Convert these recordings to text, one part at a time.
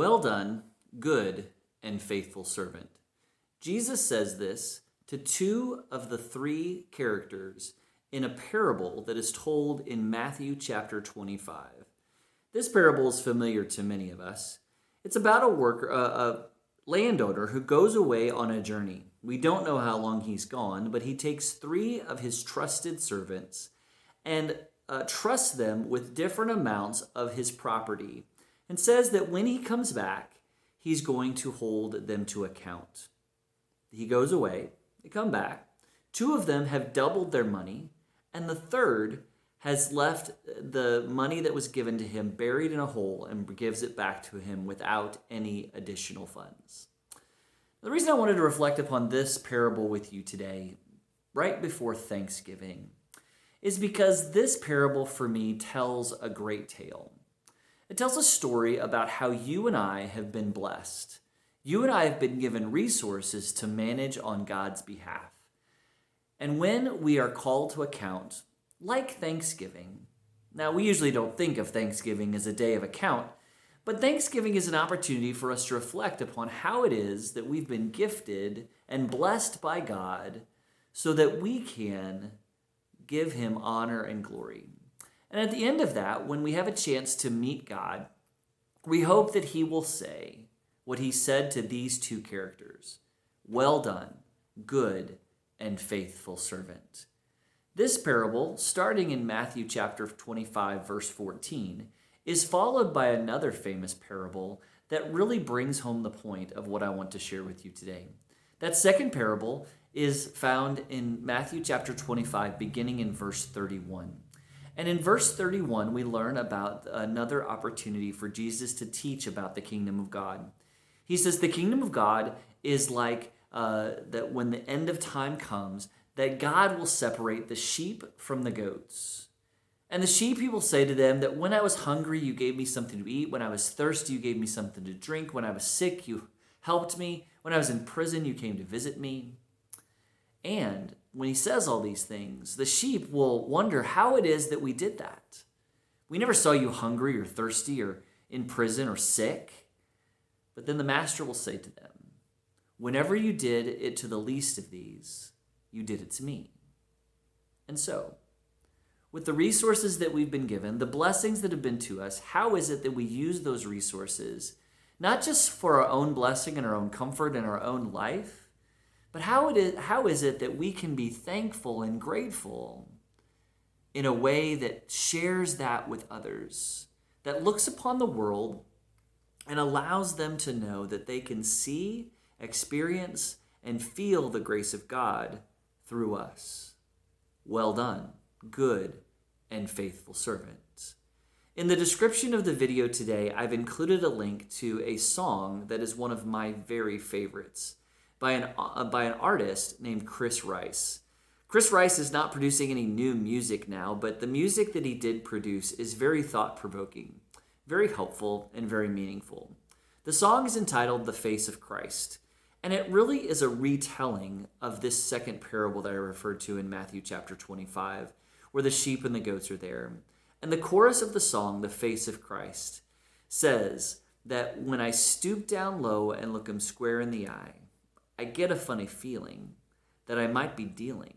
Well done, good and faithful servant. Jesus says this to two of the three characters in a parable that is told in Matthew chapter 25. This parable is familiar to many of us. It's about a landowner who goes away on a journey. We don't know how long he's gone, but he takes three of his trusted servants and trusts them with different amounts of his property and says that when he comes back, he's going to hold them to account. He goes away, they come back. Two of them have doubled their money, and the third has left the money that was given to him buried in a hole and gives it back to him without any additional funds. The reason I wanted to reflect upon this parable with you today, right before Thanksgiving, is because this parable for me tells a great tale. It tells a story about how you and I have been blessed. You and I have been given resources to manage on God's behalf. And when we are called to account, like Thanksgiving, now we usually don't think of Thanksgiving as a day of account, but Thanksgiving is an opportunity for us to reflect upon how it is that we've been gifted and blessed by God so that we can give him honor and glory. And at the end of that, when we have a chance to meet God, we hope that he will say what he said to these two characters: "Well done, good and faithful servant." This parable, starting in Matthew chapter 25, verse 14, is followed by another famous parable that really brings home the point of what I want to share with you today. That second parable is found in Matthew chapter 25, beginning in verse 31. And in verse 31, we learn about another opportunity for Jesus to teach about the kingdom of God. He says the kingdom of God is like that when the end of time comes, that God will separate the sheep from the goats. And the sheep, he will say to them that when I was hungry, you gave me something to eat. When I was thirsty, you gave me something to drink. When I was sick, you helped me. When I was in prison, you came to visit me. And when he says all these things, the sheep will wonder how it is that we did that. We never saw you hungry or thirsty or in prison or sick. But then the master will say to them, whenever you did it to the least of these, you did it to me. And so, with the resources that we've been given, the blessings that have been to us, how is it that we use those resources, not just for our own blessing and our own comfort and our own life, but how is it that we can be thankful and grateful in a way that shares that with others, that looks upon the world and allows them to know that they can see, experience, and feel the grace of God through us. Well done, good and faithful servant. In the description of the video today, I've included a link to a song that is one of my very favorites by an artist named Chris Rice. Chris Rice is not producing any new music now, but the music that he did produce is very thought-provoking, very helpful, and very meaningful. The song is entitled "The Face of Christ," and it really is a retelling of this second parable that I referred to in Matthew chapter 25, where the sheep and the goats are there. And the chorus of the song, "The Face of Christ," says that when I stoop down low and look him square in the eye, I get a funny feeling that I might be dealing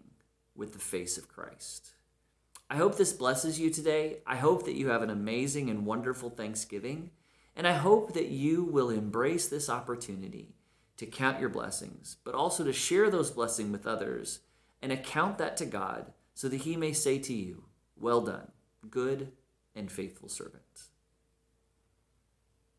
with the face of Christ. I hope this blesses you today. I hope that you have an amazing and wonderful Thanksgiving. And I hope that you will embrace this opportunity to count your blessings, but also to share those blessings with others and account that to God so that he may say to you, well done, good and faithful servant.